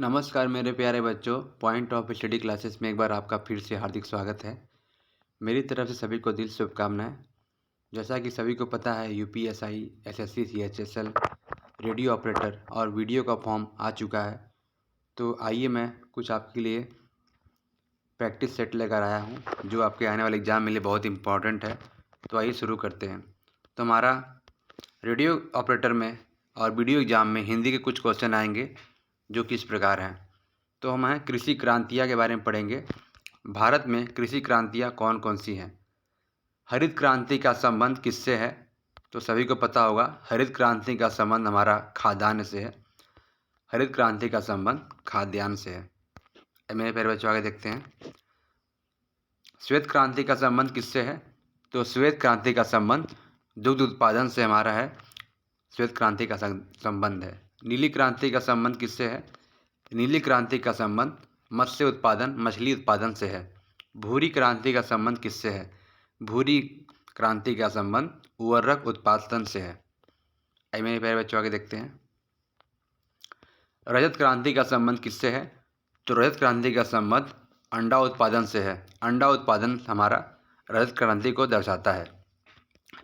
नमस्कार मेरे प्यारे बच्चों। पॉइंट ऑफ स्टडी क्लासेस में एक बार आपका फिर से हार्दिक स्वागत है। मेरी तरफ से सभी को दिल से शुभकामनाएं। जैसा कि सभी को पता है, UPSI, SSC, CHSL, radio operator और वीडियो का फॉर्म आ चुका है। तो आइए मैं कुछ आपके लिए प्रैक्टिस सेट लेकर आया हूँ जो आपके आने वाले एग्ज़ाम के लिए बहुत इंपॉर्टेंट है। तो आइए शुरू करते हैं। तो हमारा रेडियो ऑपरेटर में और वीडियो एग्ज़ाम में हिंदी के कुछ क्वेश्चन आएंगे जो कि इस प्रकार हैं। तो हम कृषि क्रांतियाँ के बारे में पढ़ेंगे। भारत में कृषि क्रांतियाँ कौन कौन सी हैं? हरित क्रांति का संबंध किससे है? तो सभी को पता होगा, हरित क्रांति का संबंध हमारा खाद्यान्न से है। हरित क्रांति का संबंध खाद्यान्न से है। मेरे प्यारे बच्चों, आगे देखते हैं। श्वेत क्रांति का संबंध किससे है? तो श्वेत क्रांति का संबंध दुग्ध उत्पादन से हमारा है। श्वेत क्रांति का संबंध है। नीली क्रांति का संबंध किससे है? नीली क्रांति का संबंध मत्स्य उत्पादन, मछली उत्पादन से है। भूरी क्रांति का संबंध किससे है? भूरी क्रांति का संबंध उर्वरक उत्पादन से है। आइए मेरे प्यारे बच्चों, आगे देखते हैं। रजत क्रांति का संबंध किससे है? तो रजत क्रांति का संबंध अंडा उत्पादन से है। अंडा उत्पादन हमारा रजत क्रांति को दर्शाता है।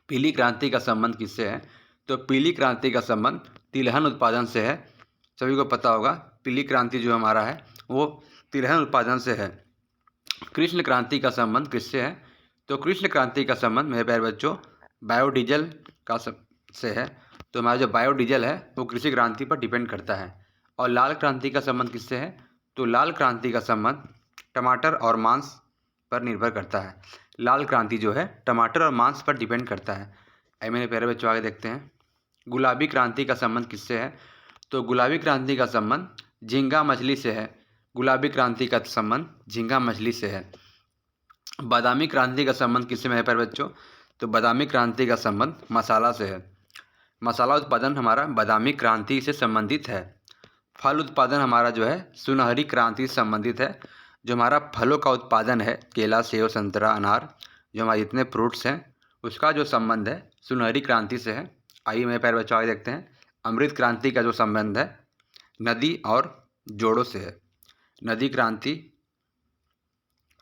पीली क्रांति का संबंध किससे है? तो पीली क्रांति का संबंध तिलहन उत्पादन से है। सभी को पता होगा, पीली क्रांति जो हमारा है वो तिलहन उत्पादन से है। कृष्ण क्रांति का संबंध किससे है? तो कृष्ण क्रांति का संबंध मेरे प्यारे बच्चों बायोडीजल का से है। तो हमारा जो बायोडीजल है वो कृषि क्रांति पर डिपेंड करता है। और लाल क्रांति का संबंध किससे है? तो लाल क्रांति का संबंध टमाटर और मांस पर निर्भर करता है। लाल क्रांति जो है टमाटर और मांस पर डिपेंड करता है। ऐ मेरे प्यारे बच्चों, आगे देखते हैं। गुलाबी क्रांति का संबंध किससे है? तो गुलाबी क्रांति का संबंध झींगा मछली से है। गुलाबी क्रांति का संबंध झींगा मछली से है। बादामी क्रांति का संबंध किससे मेरे प्यारे बच्चों? तो बादामी क्रांति का संबंध मसाला से है। मसाला उत्पादन हमारा बादामी क्रांति से संबंधित है। फल उत्पादन हमारा जो है सुनहरी क्रांति से संबंधित है। जो हमारा फलों का उत्पादन है, केला, सेब, संतरा, अनार, जो हमारे जितने फ्रूट्स हैं उसका जो संबंध है सुनहरी क्रांति से है। आइए मेरे प्यारे बच्चों, आगे देखते हैं। अमृत क्रांति का जो संबंध है नदी और जोड़ों से है। नदी क्रांति,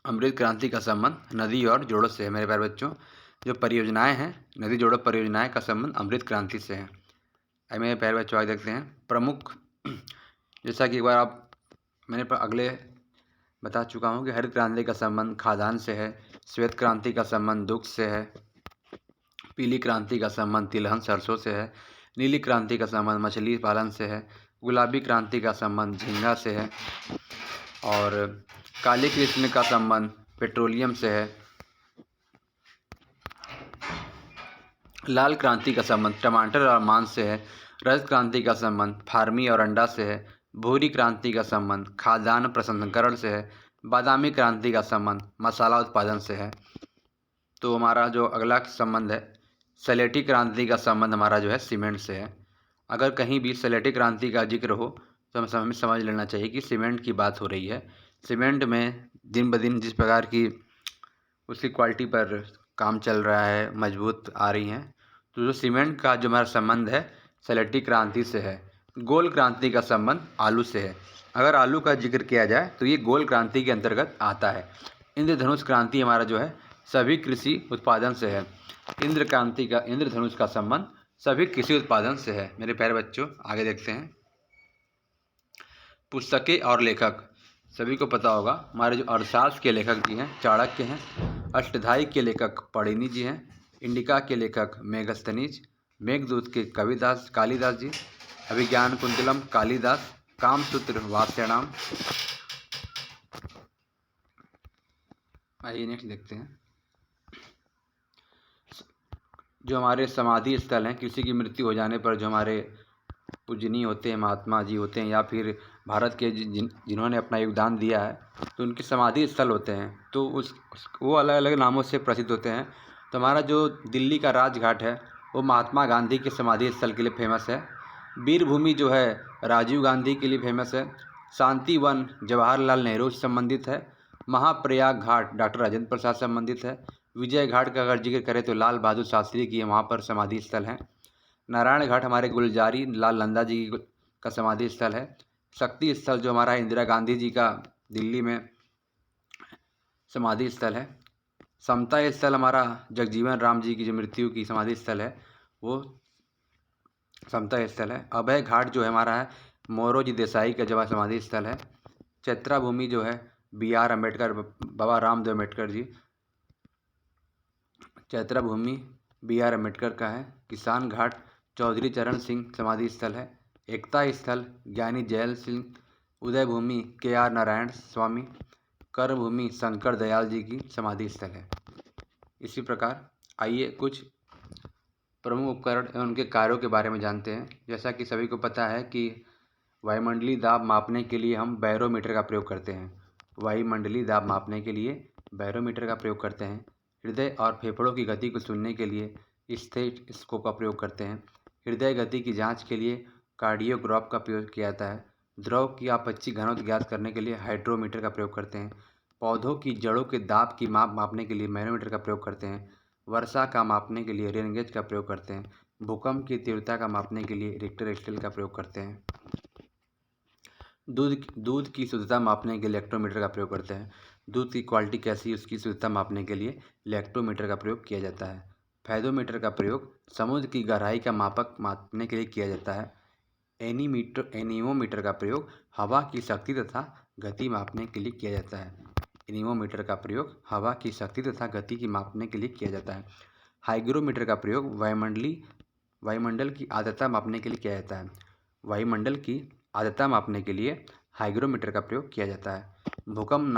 अमृत क्रांति का संबंध नदी और जोड़ों से है। मेरे प्यारे बच्चों, जो परियोजनाएं हैं नदी जोड़ों परियोजनाएं का संबंध अमृत क्रांति से है। आइए मेरे प्यारे बच्चों, आगे देखते हैं। प्रमुख, जैसा कि एक बार मैंने अगले बता चुका हूँ कि हरित क्रांति का संबंध खाद्यान्न से है। श्वेत क्रांति का संबंध दुग्ध से है। पीली क्रांति का संबंध तिलहन सरसों से है। नीली क्रांति का संबंध मछली पालन से है। गुलाबी क्रांति का संबंध झींगा से है। और काली कृष्ण का संबंध पेट्रोलियम से है। लाल क्रांति का संबंध टमाटर और मांस से है। रजत क्रांति का संबंध फार्मी और अंडा से है। भूरी क्रांति का संबंध खाद्यान्न प्रसंस्करण से है। बादामी क्रांति का संबंध मसाला उत्पादन से है। तो हमारा जो अगला संबंध है सलेटी क्रांति का संबंध हमारा जो है सीमेंट से है। अगर कहीं भी सलेटी क्रांति का जिक्र हो तो हमें समझ लेना चाहिए कि सीमेंट की बात हो रही है। सीमेंट में दिन ब दिन जिस प्रकार की उसकी क्वालिटी पर काम चल रहा है, मजबूत आ रही हैं, तो जो सीमेंट का जो हमारा संबंध है सलेटी क्रांति से है। गोल क्रांति का संबंध आलू से है। अगर आलू का जिक्र किया जाए तो ये गोल क्रांति के अंतर्गत आता है। इंद्रधनुष क्रांति हमारा जो है सभी कृषि उत्पादन से है। इंद्रधनुष का संबंध सभी कृषि उत्पादन से है। मेरे प्यारे बच्चों, आगे देखते हैं। पुस्तकें और लेखक, सभी को पता होगा हमारे जो अर्थशास्त्र के लेखक जी हैं चाणक्य हैं। अष्टधाई के लेखक पढ़िनी जी हैं। इंडिका के लेखक मेगस्थनीज। मेघदूत के कविदास कालिदास जी। अभिज्ञान कुंतलम कालिदास। कामसूत्र वात्स्यायन। आइए नेक्स्ट देखते हैं। जो हमारे समाधि स्थल हैं, किसी की मृत्यु हो जाने पर जो हमारे पूजनीय होते हैं, महात्मा जी होते हैं या फिर भारत के जिन्होंने अपना योगदान दिया है, तो उनके समाधि स्थल होते हैं। तो वो अलग अलग नामों से प्रसिद्ध होते हैं। तो हमारा जो दिल्ली का राजघाट है वो महात्मा गांधी के समाधि स्थल के लिए फेमस है। वीरभूमि जो है राजीव गांधी के लिए फेमस है। शांति वन जवाहरलाल नेहरू से संबंधित है। महाप्रयाग घाट डॉक्टर राजेंद्र प्रसाद से संबंधित है। विजय घाट का अगर जिक्र करें तो लाल बहादुर शास्त्री की वहाँ पर समाधि स्थल है। नारायण घाट हमारे गुलजारी लाल नंदा जी का समाधि स्थल है। शक्ति स्थल जो हमारा इंदिरा गांधी जी का दिल्ली में समाधि स्थल है। समता स्थल हमारा जगजीवन राम जी की जो मृत्यु की समाधि स्थल है वो समता स्थल है। अभय घाट जो है हमारा है मोरोजी देसाई का जवा समाधि स्थल है। चैत्रा भूमि जो है BR अम्बेडकर, बाबा रामदेव अम्बेडकर जी, चैत्रा भूमि BR अम्बेडकर का है। किसान घाट चौधरी चरण सिंह समाधि स्थल है। एकता स्थल ज्ञानी जैल सिंह। उदय भूमि KR नारायण स्वामी। कर्म भूमि शंकर दयाल जी की समाधि स्थल है। इसी प्रकार आइए कुछ प्रमुख उपकरण एवं उनके कार्यों के बारे में जानते हैं। जैसा कि सभी को पता है कि वायुमंडलीय दाब मापने के लिए हम बैरोमीटर का प्रयोग करते हैं। वायुमंडलीय दाब मापने के लिए बैरोमीटर का प्रयोग करते हैं। हृदय और फेफड़ों की गति को सुनने के लिए स्टेथोस्कोप का प्रयोग करते हैं। हृदय गति की जांच के लिए कार्डियोग्राफ का प्रयोग किया जाता है। द्रव की आपच्छिक घनत्व ज्ञात करने के लिए हाइड्रोमीटर का प्रयोग करते हैं। पौधों की जड़ों के दाब की माप मापने के लिए मैनोमीटर का प्रयोग करते हैं। वर्षा का मापने के लिए रेन गेज का प्रयोग करते हैं। भूकंप की तीव्रता का मापने के लिए रिक्टर स्केल का प्रयोग करते हैं। दूध की शुद्धता मापने के लिए लैक्टोमीटर का प्रयोग करते हैं। दूध की क्वालिटी कैसी है उसकी शुद्धता मापने के लिए लैक्टोमीटर का प्रयोग किया जाता है। फैदोमीटर का प्रयोग समुद्र की गहराई का मापक मापने के लिए किया जाता है। एनीमोमीटर का प्रयोग हवा की शक्ति तथा गति मापने के लिए किया जाता है। एनीमोमीटर का प्रयोग हवा की शक्ति तथा गति की मापने के लिए किया जाता है। हाइग्रोमीटर का प्रयोग वायुमंडल की आर्द्रता मापने के लिए किया जाता है। वायुमंडल की आर्द्रता मापने के लिए हाइग्रोमीटर का प्रयोग किया जाता है। भूकंप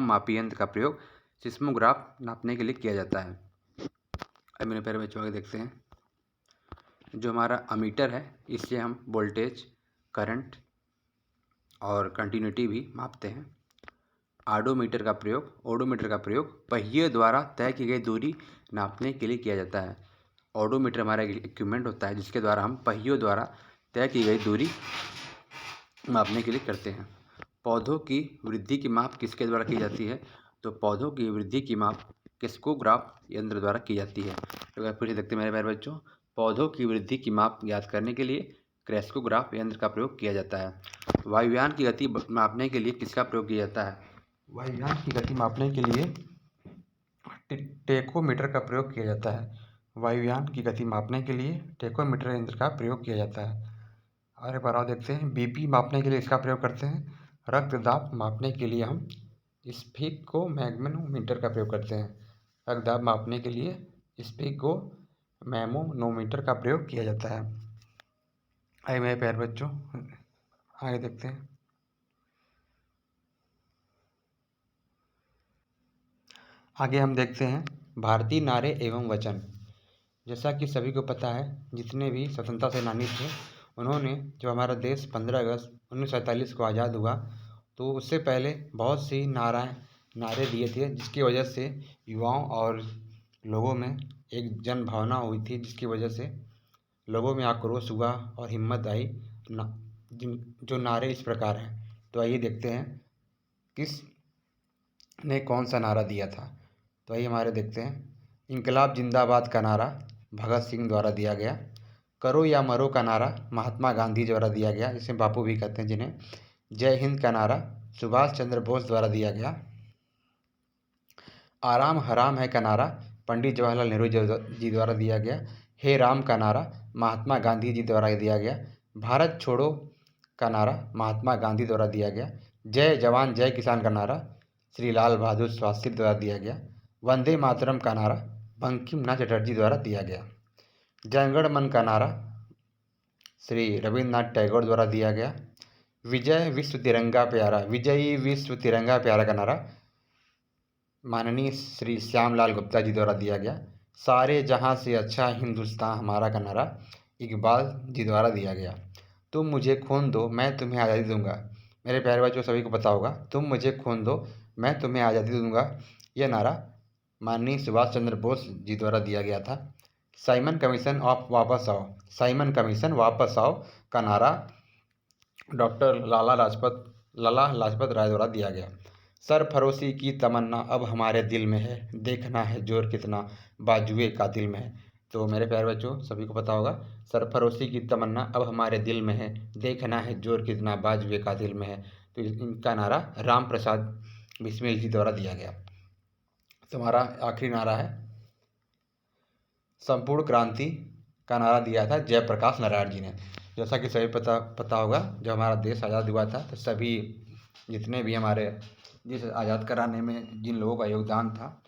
मापी यंत्र का प्रयोग सिस्मोग्राफ नापने के लिए किया जाता है। अब मेरे पैर बच्चों आगे देखते हैं। जो हमारा अमीटर है इससे हम वोल्टेज, करंट और कंटिन्यूटी भी मापते हैं। ओडोमीटर का प्रयोग पहिए द्वारा तय की गई दूरी नापने के लिए किया जाता है। ओडोमीटर हमारा इक्विपमेंट होता है जिसके द्वारा हम पहियों द्वारा तय की गई दूरी मापने के लिए करते हैं। पौधों की वृद्धि की माप किसके द्वारा की जाती है? तो पौधों की वृद्धि की माप क्रेस्कोग्राफ यंत्र द्वारा की जाती है। तो अगर फिर से देखते हैं मेरे प्यारे बच्चों, पौधों की वृद्धि की माप ज्ञात करने के लिए क्रेस्कोग्राफ यंत्र का प्रयोग किया जाता है। वायुयान की गति मापने के लिए किसका प्रयोग किया जाता है? वायुयान की गति मापने के लिए टेकोमीटर का प्रयोग किया जाता है। वायुयान की गति मापने के लिए टेकोमीटर यंत्र का प्रयोग किया जाता है। और एक बार और देखते हैं, बीपी मापने के लिए इसका प्रयोग करते हैं। रक्तदाब मापने के लिए हम स्फिगोमैग्नेटोमीटर का प्रयोग करते हैं। रक्तदाब मापने के लिए स्फिगोमैग्नेटोमीटर का प्रयोग किया जाता है। आइए मेरे प्यारे बच्चों आगे देखते हैं। आगे हम देखते हैं भारतीय नारे एवं वचन। जैसा कि सभी को पता है, जितने भी स्वतंत्रता सेनानी थे उन्होंने जब हमारा देश 15 अगस्त 1947 को आज़ाद हुआ तो उससे पहले बहुत सी नारे दिए थे, जिसकी वजह से युवाओं और लोगों में एक जन भावना हुई थी, जिसकी वजह से लोगों में आक्रोश हुआ और हिम्मत आई। जो नारे इस प्रकार हैं, तो आइए देखते हैं किस ने कौन सा नारा दिया था। तो आइए हमारे देखते हैं। इनकलाब जिंदाबाद का नारा भगत सिंह द्वारा दिया गया। करो या मरो का नारा महात्मा गांधी द्वारा दिया गया, जिसे बापू भी कहते हैं जिन्हें। जय हिंद का नारा सुभाष चंद्र बोस द्वारा दिया गया। आराम हराम है का नारा पंडित जवाहरलाल नेहरू जी द्वारा दिया गया। हे राम का नारा महात्मा गांधी जी द्वारा दिया गया। भारत छोड़ो का नारा महात्मा गांधी द्वारा दिया गया। जय जवान जय किसान का नारा श्री लाल बहादुर शास्त्री द्वारा दिया गया। वंदे मातरम का नारा बंकिम नाथ चटर्जी द्वारा दिया गया। जनगण मन का नारा श्री रविन्द्रनाथ टैगोर द्वारा दिया गया। विजयी विश्व तिरंगा प्यारा का नारा माननीय श्री श्यामलाल गुप्ता जी द्वारा दिया गया। सारे जहां से अच्छा हिंदुस्तान हमारा का नारा इकबाल जी द्वारा दिया गया। तुम मुझे खून दो मैं तुम्हें आज़ादी दूंगा। मेरे प्यारे बच्चों सभी को पता होगा, तुम मुझे खून दो मैं तुम्हें आज़ादी दूंगा, यह नारा माननीय सुभाष चंद्र बोस जी द्वारा दिया गया था। साइमन कमीशन वापस आओ का नारा डॉक्टर लाला लाजपत राय द्वारा दिया गया। सरफरोशी की तमन्ना अब हमारे दिल में है, देखना है जोर कितना बाजुए का दिल में है। तो मेरे प्यारे बच्चों, सभी को पता होगा, सरफरोशी की तमन्ना अब हमारे दिल में है, देखना है जोर कितना बाजुए का दिल में है। तो इनका नारा राम प्रसाद बिस्मिल जी द्वारा दिया गया। तो हमारा आखिरी नारा है, संपूर्ण क्रांति का नारा दिया था जयप्रकाश नारायण जी ने। जैसा कि सभी पता होगा, जब हमारा देश आज़ाद हुआ था तो सभी जितने भी हमारे देश आज़ाद कराने में जिन लोगों का योगदान था,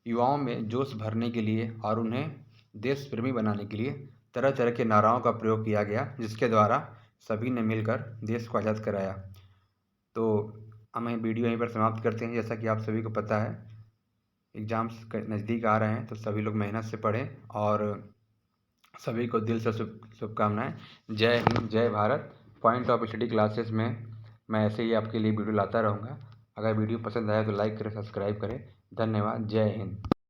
युवाओं में जोश भरने के लिए और उन्हें देश प्रेमी बनाने के लिए तरह तरह के नाराओं का प्रयोग किया गया, जिसके द्वारा सभी ने मिलकर देश को आज़ाद कराया। तो हम वीडियो यहीं पर समाप्त करते हैं। जैसा कि आप सभी को पता है, एग्ज़ाम्स नज़दीक आ रहे हैं, तो सभी लोग मेहनत से पढ़ें और सभी को दिल से शुभकामनाएं। जय हिंद, जय Bharat. Point of study classes में मैं ऐसे ही आपके लिए वीडियो लाता रहूँगा। अगर वीडियो पसंद आया तो लाइक करें, सब्सक्राइब करें। धन्यवाद। जय हिंद।